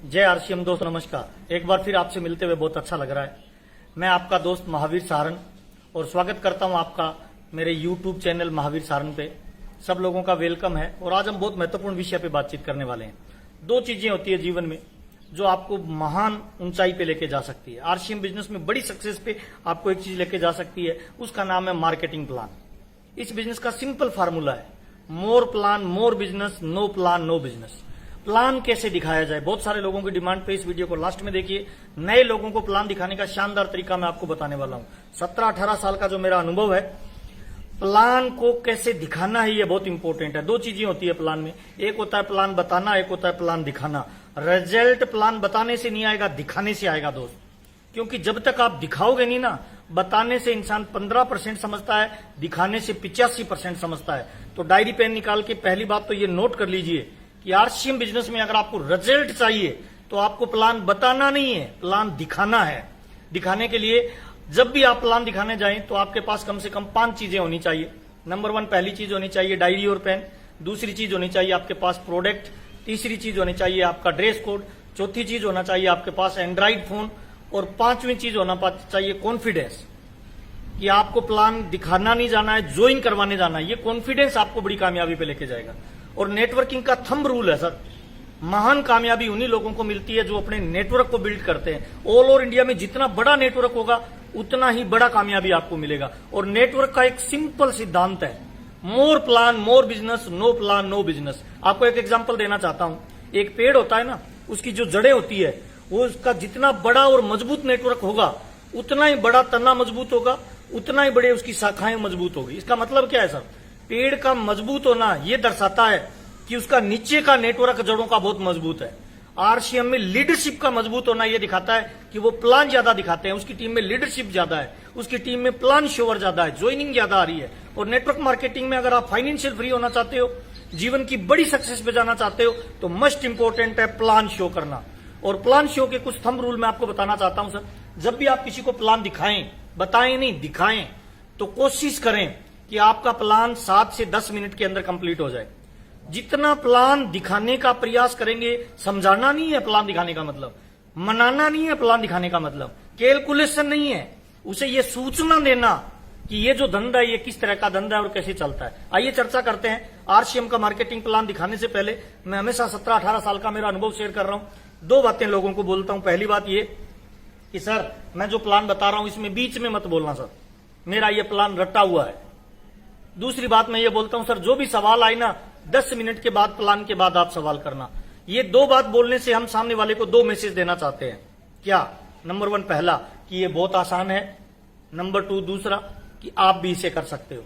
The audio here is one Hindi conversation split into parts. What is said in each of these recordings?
जय आरसीएम दोस्त, नमस्कार। एक बार फिर आपसे मिलते हुए बहुत अच्छा लग रहा है। मैं आपका दोस्त महावीर सारन और स्वागत करता हूं आपका मेरे यूट्यूब चैनल महावीर सारन पे। सब लोगों का वेलकम है और आज हम बहुत महत्वपूर्ण विषय पे बातचीत करने वाले हैं। दो चीजें होती है जीवन में जो आपको महान ऊंचाई पे लेके जा सकती है। आरसीएम बिजनेस में बड़ी सक्सेस पे आपको एक चीज लेके जा सकती है, उसका नाम है मार्केटिंग प्लान। इस बिजनेस का सिंपल फार्मूला है, more plan more business, no plan no business. Plan कैसे दिखाया जाए, बहुत सारे लोगों की डिमांड पे इस वीडियो को लास्ट में देखिए। नए लोगों को प्लान दिखाने का शानदार तरीका मैं आपको बताने वाला हूं। 17-18 साल का जो मेरा अनुभव है, प्लान को कैसे दिखाना है ये बहुत इंपॉर्टेंट है। दो चीजें होती है प्लान में, एक होता है प्लान बताना, एक होता है प्लान दिखाना। रिजल्ट प्लान बताने से नहीं आएगा, दिखाने से आएगा दोस्त। क्योंकि जब तक आप दिखाओगे नहीं ना, बताने से इंसान 15% समझता है, दिखाने से 85% समझता है। तो डायरी पेन निकाल के पहली बात तो ये नोट कर लीजिए कि आरसीएम बिजनेस में अगर आपको रिजल्ट चाहिए तो आपको प्लान बताना नहीं है, प्लान दिखाना है। दिखाने के लिए जब भी आप प्लान दिखाने जाएं तो आपके पास कम से कम 5 चीजें होनी चाहिए। नंबर 1, पहली चीज होनी चाहिए डायरी और पेन। दूसरी चीज होनी चाहिए आपके पास प्रोडक्ट। तीसरी चीज होनी चाहिए आपका ड्रेस कोड। चौथी चीज होना चाहिए आपके पास एंड्रॉइड फोन। और 5वीं चीज होना चाहिए कॉन्फिडेंस, कि आपको प्लान दिखाना नहीं जाना है, ज्वाइन करवाने जाना है। ये कॉन्फिडेंस आपको बड़ी कामयाबी पे लेके जाएगा। और नेटवर्किंग का थंब रूल है सर, महान कामयाबी उन्हीं लोगों को मिलती है जो अपने नेटवर्क को बिल्ड करते हैं। ऑल ओवर इंडिया में जितना बड़ा नेटवर्क होगा उतना ही बड़ा कामयाबी आपको मिलेगा। और नेटवर्क का एक सिंपल सिद्धांत है, more plan more business, no plan no business. आपको एक एग्जांपल देना चाहता हूं। एक पेड़ होता है ना, उसकी जो जड़ें होती है, वो उसका जितना बड़ा और मजबूत नेटवर्क होगा उतना ही बड़ा तना मजबूत होगा, उतना ही बड़े उसकी शाखाएं मजबूत होगी। इसका मतलब क्या है सर? पेड़ का मजबूत होना यह दर्शाता है कि उसका नीचे का नेटवर्क जड़ों का बहुत मजबूत है। आरसीएम में लीडरशिप का मजबूत होना यह दिखाता है कि वो प्लान ज्यादा दिखाते हैं, उसकी टीम में लीडरशिप ज्यादा है, उसकी टीम में प्लान शोवर ज्यादा है, ज्वाइनिंग ज्यादा आ रही है। और नेटवर्क मार्केटिंग में अगर आप फाइनेंशियल फ्री होना चाहते हो, जीवन की बड़ी सक्सेस पे जाना चाहते हो, तो मस्ट इंपॉर्टेंट है प्लान शो करना। और प्लान शो के कुछ थंब रूल मैं आपको बताना चाहता हूं सर। जब भी आप किसी को प्लान दिखाएं, बताएं नहीं दिखाएं, तो कोशिश करें कि आपका प्लान 7 से 10 मिनट के अंदर कंप्लीट हो जाए। जितना प्लान दिखाने का प्रयास करेंगे, समझाना नहीं है प्लान दिखाने का मतलब, मनाना नहीं है प्लान दिखाने का मतलब, कैलकुलेशन नहीं है, उसे ये सूचना देना कि ये जो धंधा है ये किस तरह का धंधा है और कैसे चलता है। आइए चर्चा करते हैं। आरसीएम का मार्केटिंग प्लान दिखाने से पहले मैं हमेशा 17-18 साल का मेरा अनुभव शेयर कर रहा हूं। 2 बातें लोगों को बोलता हूं। पहली बात ये कि सर मैं जो प्लान बता रहा हूं इसमें बीच में मत बोलना सर, मेरा ये प्लान रटा हुआ है। दूसरी बात मैं ये बोलता हूं सर, जो भी सवाल आए ना 10 मिनट के बाद प्लान के बाद आप सवाल करना। ये 2 बात बोलने से हम सामने वाले को 2 मैसेज देना चाहते हैं। क्या? नंबर 1 पहला कि ये बहुत आसान है, नंबर 2 दूसरा कि आप भी इसे कर सकते हो।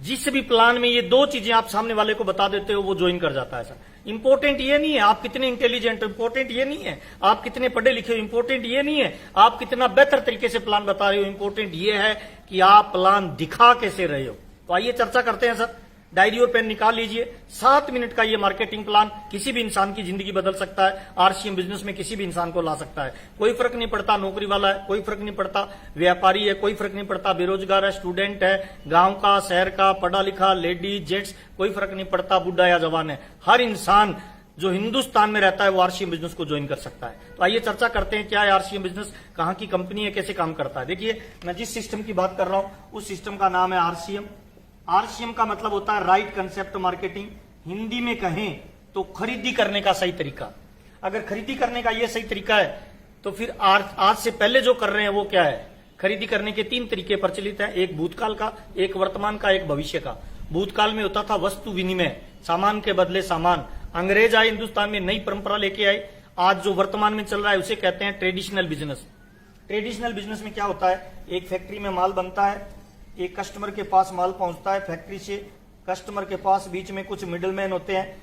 जिस भी प्लान में ये 2 चीजें आप सामने वाले को बता देते हो वो ज्वाइन कर जाता है सर। इंपॉर्टेंट ये नहीं है आप कितने इंटेलिजेंट हो, इंपॉर्टेंट ये नहीं है आप कितने पढ़े लिखे हो, इंपॉर्टेंट ये नहीं है आप कितना बेहतर तरीके से प्लान बता रहे हो, इंपॉर्टेंट ये है कि आप प्लान दिखा कैसे रहे हो। तो आइए चर्चा करते हैं सर। डायरी और पेन निकाल लीजिए। 7 मिनट का ये मार्केटिंग प्लान किसी भी इंसान की जिंदगी बदल सकता है। आरसीएम बिजनेस में किसी भी इंसान को ला सकता है। कोई फर्क नहीं पड़ता नौकरी वाला है, कोई फर्क नहीं पड़ता व्यापारी है, कोई फर्क नहीं पड़ता बेरोजगार है, स्टूडेंट है, गांव का शहर का, पढ़ा लिखा, लेडीज जेंट्स, कोई फर्क नहीं पड़ता बुढ़ा या जवान है। हर इंसान जो हिंदुस्तान में रहता है वो आरसीएम बिजनेस को ज्वाइन कर सकता है। तो आइए चर्चा करते हैं क्या है आरसीएम बिजनेस, कहां की कंपनी है, कैसे काम करता है। देखिए मैं जिस सिस्टम की बात कर रहा हूं उस सिस्टम का नाम है आरसीएम। आरसीएम का मतलब होता है राइट कंसेप्ट मार्केटिंग। हिंदी में कहें तो खरीदी करने का सही तरीका। अगर खरीदी करने का यह सही तरीका है तो फिर आज से पहले जो कर रहे हैं वो क्या है? खरीदी करने के 3 तरीके प्रचलित हैं, एक भूतकाल का, एक वर्तमान का, एक भविष्य का। भूतकाल में होता था वस्तु विनिमय, सामान के बदले सामान। अंग्रेज आए हिंदुस्तान में, नई परंपरा लेके आए। आज जो वर्तमान में चल रहा है उसे कहते हैं ट्रेडिशनल बिजनेस। ट्रेडिशनल बिजनेस में क्या होता है? एक फैक्ट्री में माल बनता है, एक कस्टमर के पास माल पहुंचता है, फैक्ट्री से कस्टमर के पास बीच में कुछ मिडलमैन होते हैं।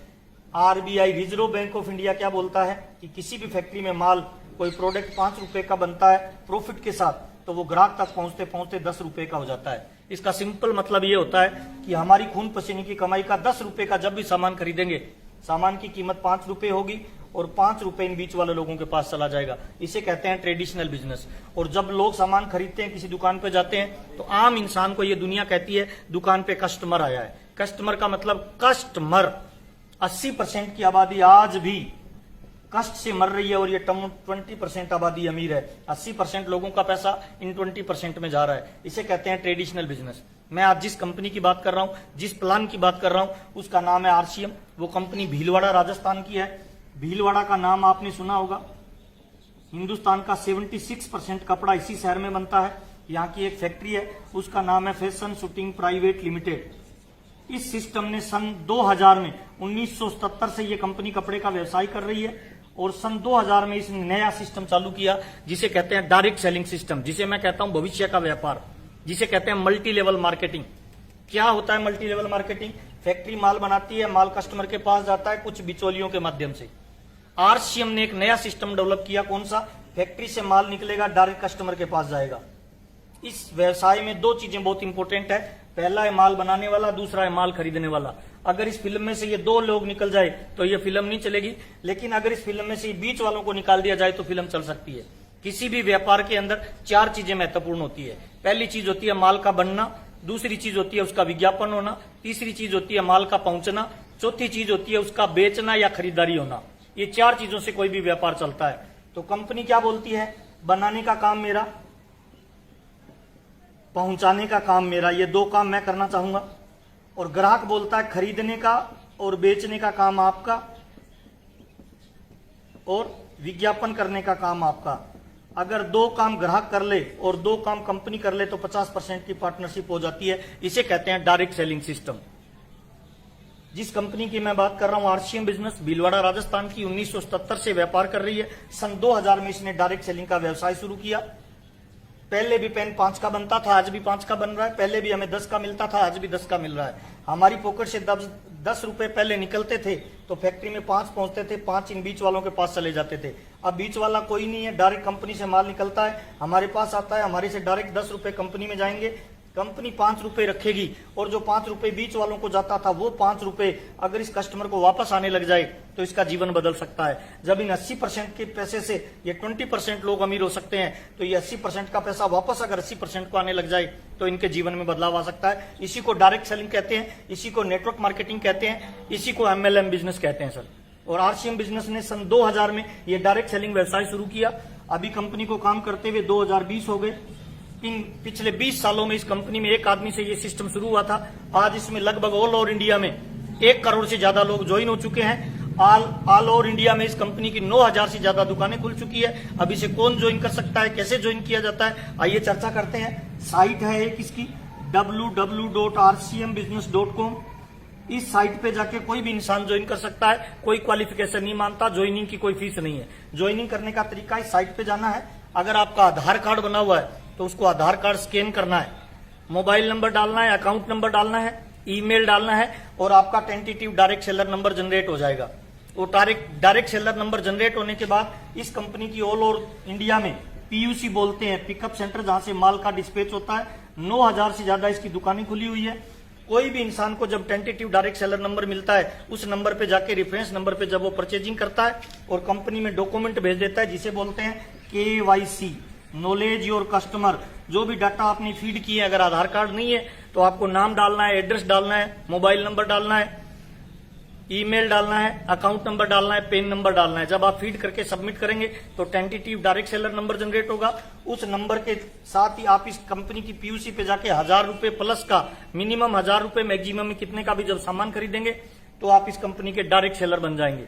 RBI reserve bank of India क्या बोलता है कि किसी भी फैक्ट्री में माल कोई प्रोडक्ट 5 रुपए का बनता है प्रॉफिट के साथ, तो वो ग्राहक तक पहुंचते पहुंचते 10 रुपए का हो जाता है। इसका सिंपल मतलब ये होता है कि हमारी खून पसीने की कमाई का 10 रुपए का जब भी सामान खरीदेंगे, सामान की कीमत 5 रुपए होगी और 5 रुपए इन बीच वाले लोगों के पास चला जाएगा। इसे कहते हैं ट्रेडिशनल बिजनेस। और जब लोग सामान खरीदते हैं, किसी दुकान पे जाते हैं, तो आम इंसान को ये दुनिया कहती है दुकान पे कस्टमर आया है। कस्टमर का मतलब कस्टमर। 80% की आबादी आज भी कष्ट से मर रही है और ये 20% आबादी अमीर है। 80% लोगों का पैसा इन 20% में जा रहा है। इसे कहते हैं ट्रेडिशनल बिजनेस। मैं आज जिस कंपनी की बात कर रहा हूं, जिस प्लान की बात कर रहा हूं, उसका नाम है आरसीएम। वो कंपनी भीलवाड़ा राजस्थान की है। भीलवाड़ा का नाम आपने सुना होगा। हिंदुस्तान का 76% कपड़ा इसी शहर में बनता है। यहाँ की एक फैक्ट्री है, उसका नाम है फैशन शूटिंग प्राइवेट लिमिटेड। इस सिस्टम ने सन 2000 में 1977 से ये कंपनी कपड़े का व्यवसाय कर रही है और सन 2000 में इसने नया सिस्टम चालू किया जिसे कहते हैं डायरेक्ट सेलिंग सिस्टम, जिसे मैं कहता हूं भविष्य का व्यापार, जिसे कहते हैं मल्टी लेवल मार्केटिंग। क्या होता है मल्टी लेवल मार्केटिंग? फैक्ट्री माल बनाती है, माल कस्टमर के पास जाता है कुछ बिचौलियों के माध्यम से। आरसीएम ने एक नया सिस्टम डेवलप किया। कौन सा? फैक्ट्री से माल निकलेगा, डायरेक्ट कस्टमर के पास जाएगा। इस व्यवसाय में दो चीजें बहुत इंपॉर्टेंट है। पहला है माल बनाने वाला, दूसरा है माल खरीदने वाला। अगर इस फिल्म में से ये दो लोग निकल जाए तो ये फिल्म नहीं चलेगी, लेकिन अगर इस फिल्म में से बीच वालों को निकाल दिया जाए तो फिल्म चल सकती है। किसी भी व्यापार के अंदर चार चीजें महत्वपूर्ण होती है। पहली चीज होती है माल का बनना, दूसरी चीज होती है उसका विज्ञापन होना, तीसरी चीज होती है माल का पहुंचना, चौथी चीज होती है उसका बेचना या खरीदारी होना। ये चार चीजों से कोई भी व्यापार चलता है। तो कंपनी क्या बोलती है? बनाने का काम मेरा, पहुंचाने का काम मेरा, ये दो काम मैं करना चाहूंगा। और ग्राहक बोलता है खरीदने का और बेचने का काम आपका और विज्ञापन करने का काम आपका। अगर दो काम ग्राहक कर ले और दो काम कंपनी कर ले तो 50% की पार्टनरशिप हो जाती है। इसे कहते हैं डायरेक्ट सेलिंग सिस्टम। जिस कंपनी की मैं बात कर रहा हूं आरसीएम बिजनेस, भीलवाड़ा राजस्थान की, 1977 से व्यापार कर रही है। सन 2000 में इसने डायरेक्ट सेलिंग का व्यवसाय शुरू किया। पहले भी पेन 5 का बनता था, आज भी 5 का बन रहा है। पहले भी हमें 10 का मिलता था, आज भी 10 का मिल रहा है। हमारी पॉकेट से 10 रुपए पहले निकलते थे तो फैक्ट्री में 5 पहुंचते थे, 5 इन बीच वालों के पास चले जाते थे। अब बीच वाला कोई नहीं है, डायरेक्ट कंपनी से माल निकलता है, हमारे पास आता है, हमारे से डायरेक्ट 10 रुपए कंपनी में जाएंगे। कंपनी 5 रुपए रखेगी और जो 5 रुपए बीच वालों को जाता था वो 5 रुपए अगर इस कस्टमर को वापस आने लग जाए तो इसका जीवन बदल सकता है। जब इन 80% के पैसे से ये 20% लोग अमीर हो सकते हैं तो ये 80% का पैसा वापस अगर 80% को आने लग जाए तो इनके जीवन में बदलाव आ सकता है। इसी को डायरेक्ट सेलिंग कहते हैं, इसी को नेटवर्क मार्केटिंग कहते हैं, इसी को MLM बिजनेस कहते हैं सर। और आरसीएम बिजनेस ने सन 2000 में ये डायरेक्ट सेलिंग व्यवसाय शुरू किया। अभी कंपनी को काम करते हुए 2020 हो गए। इन पिछले 20 सालों में इस कंपनी में एक आदमी से ये सिस्टम शुरू हुआ था। आज इसमें लगभग ऑल ओवर इंडिया में 1 करोड़ से ज्यादा लोग ज्वाइन हो चुके हैं। ऑल ओवर इंडिया में इस कंपनी की 9000 से ज्यादा दुकानें खुल चुकी है। अब इसे कौन ज्वाइन कर सकता है, कैसे ज्वाइन किया जाता है, आइए चर्चा करते हैं। साइट है एक इसकी www.rcmbusiness.com। इस साइट पे जाके कोई भी इंसान ज्वाइन कर सकता है, कोई क्वालिफिकेशन नहीं मानता, ज्वाइनिंग की कोई फीस नहीं है। ज्वाइनिंग करने का तरीका इस साइट पे जाना है। अगर आपका आधार कार्ड बना हुआ है तो उसको आधार कार्ड स्कैन करना है, मोबाइल नंबर डालना है, अकाउंट नंबर डालना है, ईमेल डालना है और आपका tentative direct seller number generate हो जाएगा। वो डायरेक्ट सेलर नंबर जनरेट होने के बाद इस कंपनी की ऑल ओवर इंडिया में PUC बोलते हैं, पिकअप सेंटर, जहां से माल का डिस्पैच होता है। 9000 से ज्यादा इसकी दुकानें खुली हुई है। कोई भी इंसान को जब टेंटेटिव डायरेक्ट सेलर नंबर मिलता है उस नंबर पे जाके रेफरेंस नंबर पे जब वो परचेजिंग करता है और कंपनी में डॉक्यूमेंट भेज देता है जिसे बोलते हैं KYC, नॉलेज योर कस्टमर। जो भी डाटा आपने फीड किए, अगर आधार कार्ड नहीं है तो आपको नाम डालना है, एड्रेस डालना है, मोबाइल नंबर डालना है, ईमेल डालना है, अकाउंट नंबर डालना है, पेन नंबर डालना है। जब आप फीड करके सबमिट करेंगे तो tentative direct seller number generate होगा। उस नंबर के साथ ही आप इस कंपनी की PUC पे जाके 1000 रुपए प्लस का, मिनिमम 1000 रुपए, मैक्सिमम में कितने का भी जब सामान खरीदेंगे तो आप इस कंपनी के डायरेक्ट सेलर बन जाएंगे।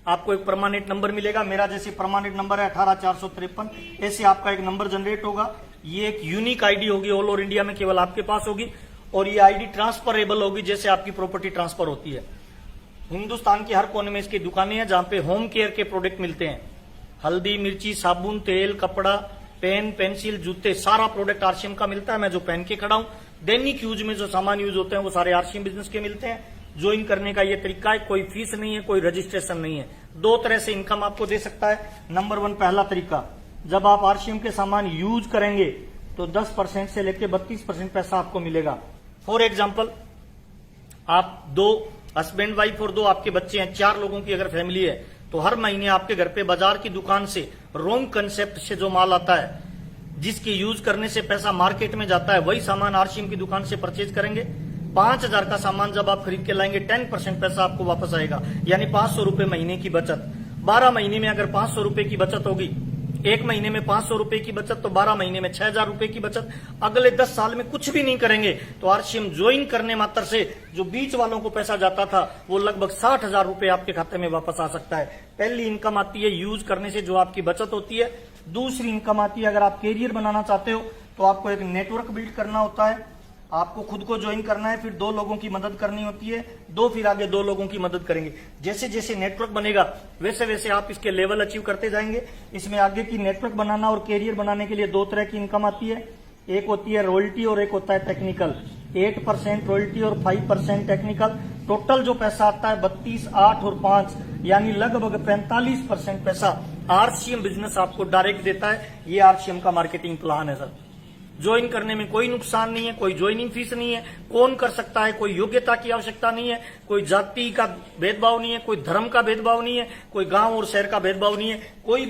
आपको एक परमानेंट नंबर मिलेगा। मेरा जैसे परमानेंट नंबर है 18453, ऐसे आपका एक नंबर जनरेट होगा। ये एक यूनिक आईडी होगी, ऑल ओवर इंडिया में केवल आपके पास होगी और ये आईडी ट्रांसफरेबल होगी, जैसे आपकी प्रॉपर्टी ट्रांसफर होती है। हिंदुस्तान के हर कोने में इसकी दुकानें हैं जहां पे होम केयर के प्रोडक्ट मिलते हैं। हल्दी, मिर्ची, साबुन, तेल, कपड़ा, पेन, पेंसिल, जूते, सारा प्रोडक्ट आरसीएम का मिलता है। मैं जो पहन के खड़ा हूं, दैनिक यूज में जो सामान यूज होते हैं वो सारे आरसीएम बिजनेस के मिलते हैं। ज्वाइन करने का ये तरीका है, कोई फीस नहीं है, कोई रजिस्ट्रेशन नहीं है। 2 तरह से इनकम आपको दे सकता है। नंबर 1, पहला तरीका, जब आप आरसीएम के सामान यूज करेंगे तो 10% से लेकर 32% पैसा आपको मिलेगा। फॉर एग्जाम्पल, आप 2 हस्बैंड वाइफ और 2 आपके बच्चे हैं, 4 लोगों की अगर फैमिली है तो हर महीने आपके घर पे बाजार की दुकान से रोंग कंसेप्ट से जो माल आता है, जिसके यूज करने से पैसा मार्केट में जाता है, वही सामान आरसीएम की दुकान से परचेज करेंगे। 5000 का सामान जब आप खरीद के लाएंगे 10% पैसा आपको वापस आएगा, यानी 500 रुपए महीने की बचत। 12 महीने में अगर 500 रुपए की बचत होगी, एक महीने में 500 रुपए की बचत, तो 12 महीने में 6000 रुपए की बचत। अगले 10 साल में कुछ भी नहीं करेंगे तो आरसीएम ज्वाइन करने मात्र से जो बीच वालों को पैसा जाता था वो लगभग 60,000 रुपए आपके खाते में वापस आ सकता है। पहली इनकम आती है यूज करने से, जो आपकी बचत होती है। दूसरी इनकम आती है, अगर आप कैरियर बनाना चाहते हो तो आपको एक नेटवर्क बिल्ड करना होता है, आपको खुद को ज्वाइन करना है, फिर 2 लोगों की मदद करनी होती है, फिर आगे 2 लोगों की मदद करेंगे। जैसे जैसे नेटवर्क बनेगा वैसे वैसे आप इसके लेवल अचीव करते जाएंगे। इसमें आगे की नेटवर्क बनाना और कैरियर बनाने के लिए 2 तरह की इनकम आती है, एक होती है रॉयल्टी और एक होता है टेक्निकल। 8% रॉयल्टी और 5% टेक्निकल। टोटल जो पैसा आता है 32, 8 और 5 यानी लगभग 45% पैसा आरसीएम बिजनेस आपको डायरेक्ट देता है। ये आरसीएम का मार्केटिंग प्लान है सर। ज्वाइन करने में कोई नुकसान नहीं है, कोई ज्वाइनिंग फीस नहीं है, कौन कर सकता है, कोई योग्यता की आवश्यकता नहीं है, कोई जाति का भेदभाव नहीं है, कोई धर्म का भेदभाव नहीं है, कोई गांव और शहर का भेदभाव नहीं है। कोई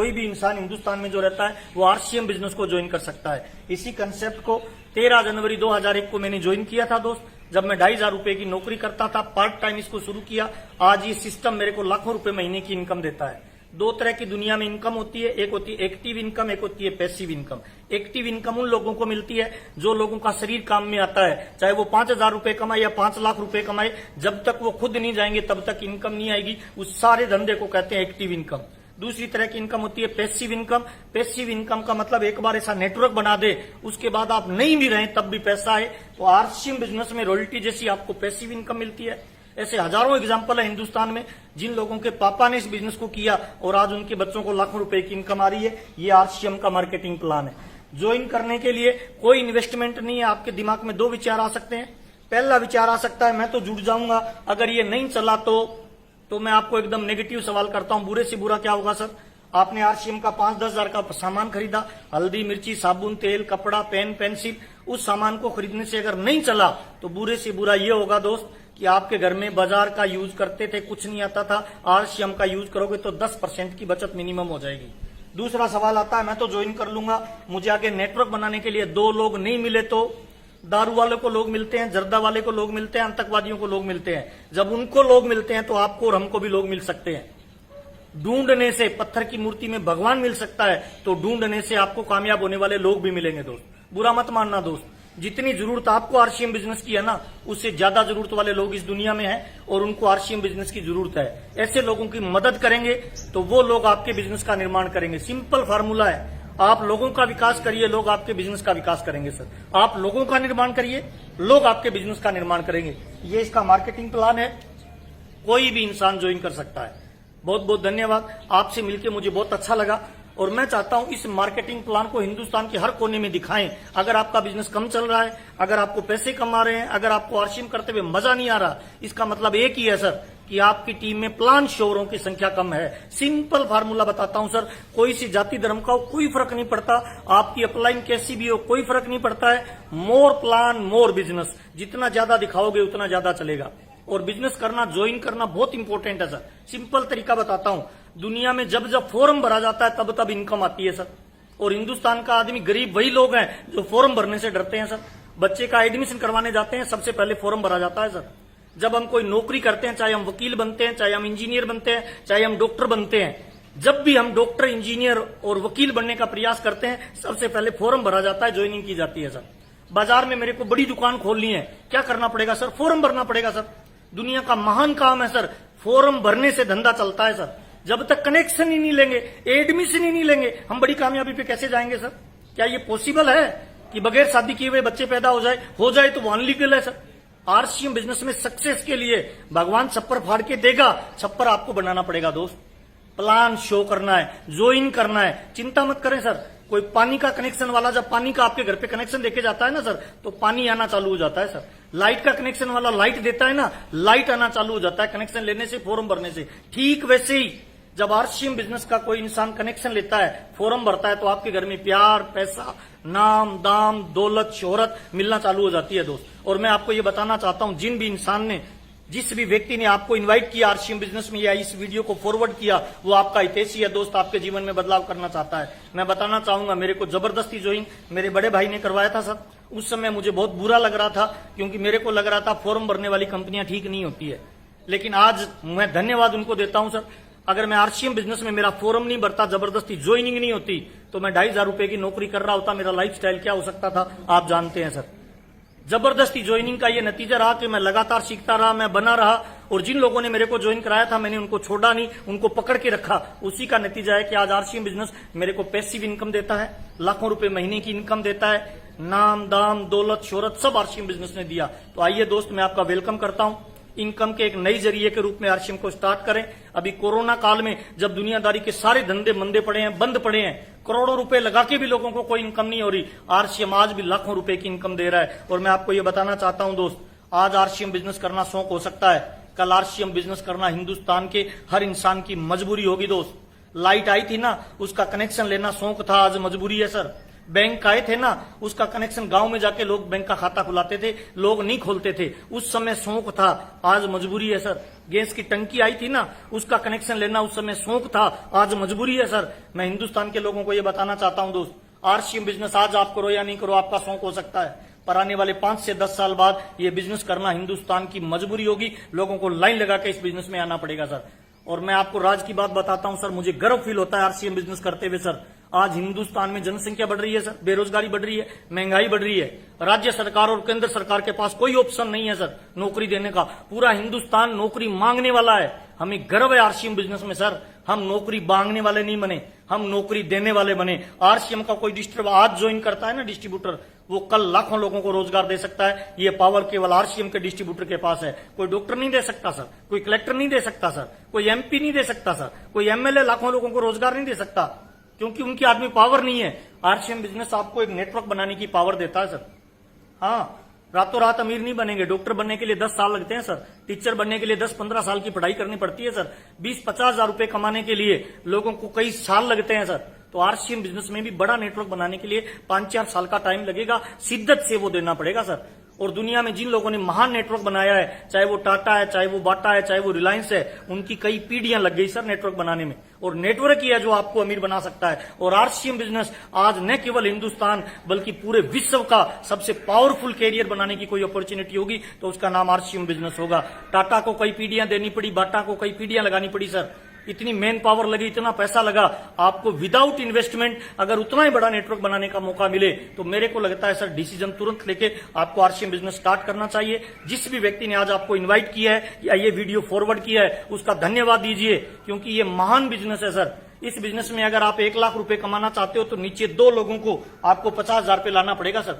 भी इंसान हिंदुस्तान में जो रहता है वो आरसीएम बिजनेस को ज्वाइन कर सकता है। इसी कंसेप्ट को 13 जनवरी 2001 को मैंने ज्वाइन किया था दोस्त, जब मैं 2,500 रुपए की नौकरी करता था। पार्ट टाइम इसको शुरू किया। आज ये सिस्टम मेरे को लाखों रुपए महीने की इनकम देता है। 2 तरह की दुनिया में इनकम होती है, एक होती है एक्टिव इनकम, एक होती है पैसिव इनकम। एक्टिव इनकम उन लोगों को मिलती है जो लोगों का शरीर काम में आता है, चाहे वो 5,000 रुपए कमाए या 5 लाख रुपए कमाए, जब तक वो खुद नहीं जाएंगे तब तक इनकम नहीं आएगी। उस सारे धंधे को कहते हैं एक्टिव इनकम। दूसरी तरह की इनकम होती है पैसिव इनकम। पैसिव इनकम का मतलब एक बार ऐसा नेटवर्क बना दे, उसके बाद आप नहीं भी रहे तब भी पैसा है। तो आरसीएम बिजनेस में रॉयल्टी जैसी आपको पैसिव इनकम मिलती है। ऐसे हजारों एग्जाम्पल है हिंदुस्तान में जिन लोगों के पापा ने इस बिजनेस को किया और आज उनके बच्चों को लाखों रुपए की इनकम आ रही है। ये आरसीएम का मार्केटिंग प्लान है। ज्वाइन करने के लिए कोई इन्वेस्टमेंट नहीं है। आपके दिमाग में 2 विचार आ सकते हैं। पहला विचार आ सकता है मैं तो जुड़ जाऊंगा, अगर ये नहीं चला तो मैं आपको एकदम नेगेटिव सवाल करता हूं, बुरे से बुरा क्या होगा सर? आपने आरसीएम का 5-10 हजार का सामान खरीदा, हल्दी, मिर्ची, साबुन, तेल, कपड़ा, पेन, पेंसिल, उस सामान को खरीदने से अगर नहीं चला तो बुरे से बुरा ये होगा दोस्त कि आपके घर में बाजार का यूज करते थे, कुछ नहीं आता था, आरसीएम का यूज करोगे तो 10% की बचत मिनिमम हो जाएगी। दूसरा सवाल आता है मैं तो ज्वाइन कर लूंगा, मुझे आगे नेटवर्क बनाने के लिए 2 लोग नहीं मिले तो? दारू वाले को लोग मिलते हैं, जर्दा वाले को लोग मिलते हैं, आतंकवादियों को लोग मिलते हैं। जब उनको लोग मिलते हैं तो आपको और हमको भी लोग मिल सकते हैं। ढूंढने से पत्थर की मूर्ति में भगवान मिल सकता है, तो ढूंढने से आपको कामयाब होने वाले लोग भी मिलेंगे दोस्त। बुरा मत मानना दोस्त, जितनी जरूरत आपको आरसीएम बिजनेस की है ना, उससे ज्यादा जरूरत वाले लोग इस दुनिया में हैं और उनको आरसीएम बिजनेस की जरूरत है। ऐसे लोगों की मदद करेंगे तो वो लोग आपके बिजनेस का निर्माण करेंगे। सिंपल फार्मूला है, आप लोगों का विकास करिए, लोग आपके बिजनेस का विकास करेंगे सर। आप लोगों का निर्माण करिए, लोग आपके बिजनेस का निर्माण करेंगे। ये इसका मार्केटिंग प्लान है, कोई भी इंसान ज्वाइन कर सकता है। बहुत बहुत धन्यवाद, आपसे मिलकर मुझे बहुत अच्छा लगा और मैं चाहता हूं इस मार्केटिंग प्लान को हिंदुस्तान के हर कोने में दिखाएं। अगर आपका बिजनेस कम चल रहा है, अगर आपको पैसे कम आ रहे हैं, अगर आपको आरसीएम करते हुए मजा नहीं आ रहा, इसका मतलब एक ही है सर कि आपकी टीम में प्लान शोरों की संख्या कम है। सिंपल फार्मूला बताता हूं सर, कोई सी जाति धर्म का हो कोई फर्क नहीं पड़ता, आपकी अपलाइन कैसी भी हो कोई फर्क नहीं पड़ता है। मोर प्लान मोर बिजनेस, जितना ज्यादा दिखाओगे उतना ज्यादा चलेगा। और बिजनेस करना, ज्वाइन करना बहुत इंपॉर्टेंट है सर। सिंपल तरीका बताता हूं, दुनिया में जब जब फॉर्म भरा जाता है तब तब इनकम आती है सर। और हिंदुस्तान का आदमी गरीब वही लोग हैं जो फॉर्म भरने से डरते हैं सर। बच्चे का एडमिशन करवाने जाते हैं, सबसे पहले फॉर्म भरा जाता है सर। जब हम कोई नौकरी करते हैं, चाहे हम वकील बनते हैं, चाहे हम इंजीनियर बनते हैं, चाहे हम डॉक्टर बनते हैं, जब भी हम डॉक्टर, इंजीनियर और वकील बनने का प्रयास करते हैं, सबसे पहले फॉर्म भरा जाता है, ज्वाइनिंग की जाती है सर। बाजार में मेरे को बड़ी दुकान खोलनी है, क्या करना पड़ेगा सर? फॉर्म भरना पड़ेगा सर। दुनिया का महान काम है सर, फॉर्म भरने से धंधा चलता है सर। जब तक कनेक्शन ही नहीं लेंगे, एडमिशन ही नहीं लेंगे, हम बड़ी कामयाबी पे कैसे जाएंगे सर? क्या ये पॉसिबल है कि बगैर शादी किए हुए बच्चे पैदा हो जाए तो वो अनलीगल है सर? आरसीएम बिजनेस में सक्सेस के लिए भगवान छप्पर फाड़ के देगा, छप्पर आपको बनाना पड़ेगा दोस्त। प्लान शो करना है, ज्वाइन करना है, चिंता मत करें सर। कोई पानी का कनेक्शन वाला जब पानी का आपके घर पे कनेक्शन देके जाता है ना सर, तो पानी आना चालू हो जाता है सर। लाइट का कनेक्शन वाला लाइट देता है ना, लाइट आना चालू हो जाता है कनेक्शन लेने से, फॉर्म भरने से। ठीक वैसे ही जब आरसीएम बिजनेस का कोई इंसान कनेक्शन लेता है, फॉर्म भरता है, तो आपके घर में प्यार, पैसा, नाम, दाम, दौलत, शोहरत मिलना चालू हो जाती है दोस्त। और मैं आपको ये बताना चाहता हूं, जिन भी इंसान ने, जिस भी व्यक्ति ने आपको इनवाइट किया आरसीएम बिजनेस में या इस वीडियो को फॉरवर्ड किया, वो आपका हितैषी है दोस्त, आपके जीवन में बदलाव करना चाहता है। मैं बताना चाहूंगा, मेरे को जबरदस्ती ज्वाइन मेरे बड़े भाई ने करवाया था सर। उस समय मुझे बहुत बुरा लग रहा था, क्योंकि मेरे को लग रहा था फॉर्म भरने वाली कंपनियां ठीक नहीं होती है। लेकिन आज मैं धन्यवाद उनको देता हूं सर। अगर मैं आरसीएम बिजनेस में मेरा फोरम नहीं भरता, जबरदस्ती ज्वाइनिंग नहीं होती, तो मैं 2,500 रुपए की नौकरी कर रहा होता। मेरा लाइफस्टाइल क्या हो सकता था आप जानते हैं सर। जबरदस्ती ज्वाइनिंग का ये नतीजा रहा कि मैं लगातार सीखता रहा, मैं बना रहा, और जिन लोगों ने मेरे को ज्वाइन कराया था मैंने उनको छोड़ा नहीं, उनको पकड़ के रखा। उसी का नतीजा है कि आज आरसीएम बिजनेस मेरे को पैसिव इनकम देता है, लाखों रुपए महीने की इनकम देता है। नाम दाम दौलत शोहरत सब आरसीएम बिजनेस ने दिया। तो आइए दोस्त, मैं आपका वेलकम करता हूं। इनकम के एक नई जरिए के रूप में आरसीएम को स्टार्ट करें। अभी कोरोना काल में जब दुनियादारी के सारे धंधे मंदे पड़े हैं, बंद पड़े हैं, करोड़ों रुपए लगा के भी लोगों को कोई इनकम नहीं हो रही, आरसीएम आज भी लाखों रुपए की इनकम दे रहा है। और मैं आपको ये बताना चाहता हूं दोस्त, आज आरसीएम बिजनेस करना शौक हो सकता है, कल आरसीएम बिजनेस करना हिंदुस्तान के हर इंसान की मजबूरी होगी दोस्त। लाइट आई थी ना, उसका कनेक्शन लेना शौक था, आज मजबूरी है सर। बैंक आए थे ना, उसका कनेक्शन गांव में जाके लोग बैंक का खाता खुलाते थे, लोग नहीं खोलते थे, उस समय शौक था, आज मजबूरी है सर। गैस की टंकी आई थी ना, उसका कनेक्शन लेना उस समय शौक था, आज मजबूरी है सर। मैं हिंदुस्तान के लोगों को यह बताना चाहता हूं दोस्त, आरसीएम बिजनेस आज आप करो या नहीं करो, आपका शौक हो सकता है, पर आने वाले 5 से 10 साल बाद ये बिजनेस करना हिंदुस्तान की मजबूरी होगी। लोगों को लाइन लगा के इस बिजनेस में आना पड़ेगा सर। और मैं आपको राज की बात बताता हूं सर, मुझे गर्व फील होता है आरसीएम बिजनेस करते हुए सर। आज हिंदुस्तान में जनसंख्या बढ़ रही है सर, बेरोजगारी बढ़ रही है, महंगाई बढ़ रही है, राज्य सरकार और केंद्र सरकार के पास कोई ऑप्शन नहीं है सर नौकरी देने का। पूरा हिंदुस्तान नौकरी मांगने वाला है। हमें गर्व है आरसीएम बिजनेस में सर, हम नौकरी मांगने वाले नहीं बने, हम नौकरी देने वाले बने। आरसीएम का कोई डिस्ट्रीब्यूटर आज ज्वाइन करता है ना डिस्ट्रीब्यूटर, वो कल लाखों लोगों को रोजगार दे सकता है। ये पावर केवल आरसीएम के डिस्ट्रीब्यूटर के पास है। कोई डॉक्टर नहीं दे सकता सर, कोई कलेक्टर नहीं दे सकता सर, कोई एमपी नहीं दे सकता सर, कोई एमएलए लाखों लोगों को रोजगार नहीं दे सकता, क्योंकि उनकी आदमी पावर नहीं है। आरसीएम बिजनेस आपको एक नेटवर्क बनाने की पावर देता है सर। हाँ, रातों रात अमीर नहीं बनेंगे। डॉक्टर बनने के लिए 10 साल लगते हैं सर, टीचर बनने के लिए 10-15 साल की पढ़ाई करनी पड़ती है सर, 20-50 हजार रुपए कमाने के लिए लोगों को कई साल लगते हैं सर। तो आरसीएम बिजनेस में भी बड़ा नेटवर्क बनाने के लिए 5-4 साल का टाइम लगेगा, शिद्दत से वो देना पड़ेगा सर। और दुनिया में जिन लोगों ने महान नेटवर्क बनाया है, चाहे वो टाटा है, चाहे वो बाटा है, चाहे वो रिलायंस है, उनकी कई पीढ़ियां लग गई सर नेटवर्क बनाने में। और नेटवर्क ही है जो आपको अमीर बना सकता है। और आरसीएम बिजनेस आज न केवल हिंदुस्तान बल्कि पूरे विश्व का सबसे पावरफुल कैरियर बनाने की कोई अपॉर्चुनिटी होगी तो उसका नाम आरसीएम बिजनेस होगा। टाटा को कई पीढ़ियां देनी पड़ी, बाटा को कई पीढ़ियां लगानी पड़ी सर, इतनी मैन पावर लगी, इतना पैसा लगा। आपको विदाउट इन्वेस्टमेंट अगर उतना ही बड़ा नेटवर्क बनाने का मौका मिले तो मेरे को लगता है सर डिसीजन तुरंत लेके आपको आरसीएम बिजनेस स्टार्ट करना चाहिए। जिस भी व्यक्ति ने आज आपको इनवाइट किया है या ये वीडियो फॉरवर्ड किया है उसका धन्यवाद दीजिए, क्योंकि ये महान बिजनेस है सर। इस बिजनेस में अगर आप 1 लाख रुपए कमाना चाहते हो तो नीचे 2 लोगों को आपको 50,000 रुपए लाना पड़ेगा सर।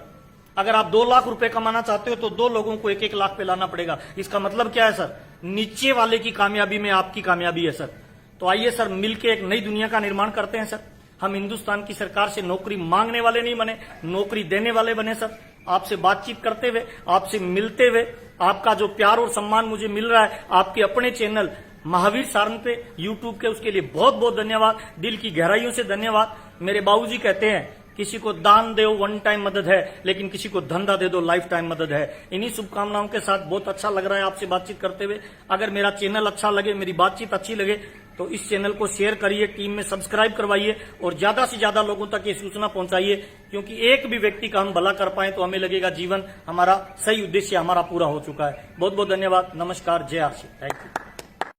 अगर आप 2 लाख रुपए कमाना चाहते हो तो 2 लोगों को 1-1 लाख पे लाना पड़ेगा। इसका मतलब क्या है सर, नीचे वाले की कामयाबी में आपकी कामयाबी है सर। तो आइए सर मिलके एक नई दुनिया का निर्माण करते हैं सर। हम हिंदुस्तान की सरकार से नौकरी मांगने वाले नहीं बने, नौकरी देने वाले बने सर। आपसे बातचीत करते हुए, आपसे मिलते हुए, आपका जो प्यार और सम्मान मुझे मिल रहा है आपके अपने चैनल महावीर सारन पे यूट्यूब के, उसके लिए बहुत बहुत धन्यवाद, दिल की गहराइयों से धन्यवाद। मेरे बाबूजी कहते हैं किसी को दान दो वन टाइम मदद है, लेकिन किसी को धंधा दे दो लाइफ टाइम मदद है। इन्हीं शुभकामनाओं के साथ बहुत अच्छा लग रहा है आपसे बातचीत करते हुए। अगर मेरा चैनल अच्छा लगे, मेरी बातचीत अच्छी लगे तो इस चैनल को शेयर करिए, टीम में सब्सक्राइब करवाइए और ज्यादा से ज्यादा लोगों तक ये सूचना पहुंचाइए, क्योंकि एक भी व्यक्ति का हम भला कर पाए तो हमें लगेगा जीवन हमारा सही उद्देश्य हमारा पूरा हो चुका है। बहुत बहुत धन्यवाद, नमस्कार, जय आरसी, थैंक यू।